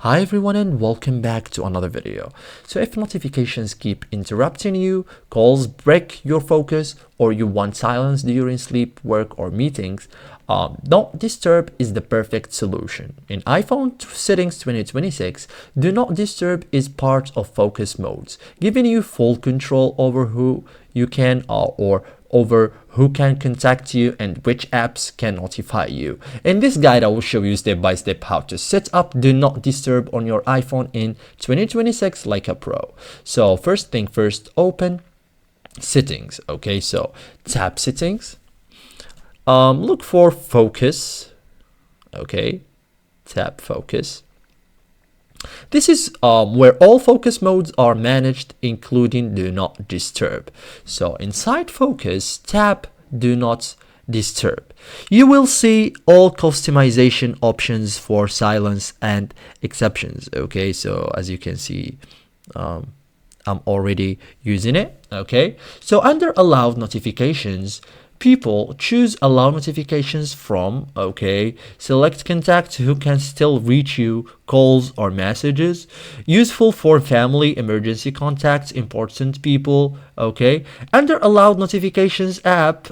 Hi everyone and welcome back to another video. So if notifications keep interrupting you, calls break your focus, or you want silence during sleep, work or meetings, Not Disturb is the perfect solution. In iPhone settings 2026, Do Not Disturb is part of focus modes, giving you full control over who you can or over who can contact you and which apps can notify you. In this guide, I will show you step by step how to set up Do Not Disturb on your iPhone in 2026 like a pro. So first thing first, open settings. Okay, so tap settings, look for focus. Okay, tap focus. This is where all focus modes are managed, including Do Not Disturb. So inside Focus, tap Do Not Disturb. You will see all customization options for silence and exceptions. Okay, so as you can see, I'm already using it. Okay, so under Allowed Notifications, people choose Allow Notifications from. Okay, select contacts who can still reach you, calls or messages. Useful for family, emergency contacts, important people. Okay, under Allowed Notifications app,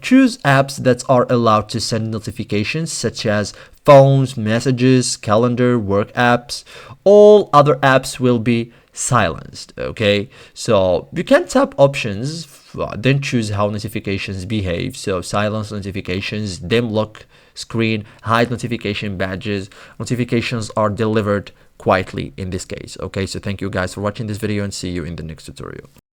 choose apps that are allowed to send notifications, such as phones, messages, calendar, work apps. All other apps will be silenced. Okay, so you can tap options, then choose how notifications behave. So silence notifications, dim lock screen, hide notification badges. Notifications are delivered quietly in this case. Okay, so thank you guys for watching this video and see you in the next tutorial.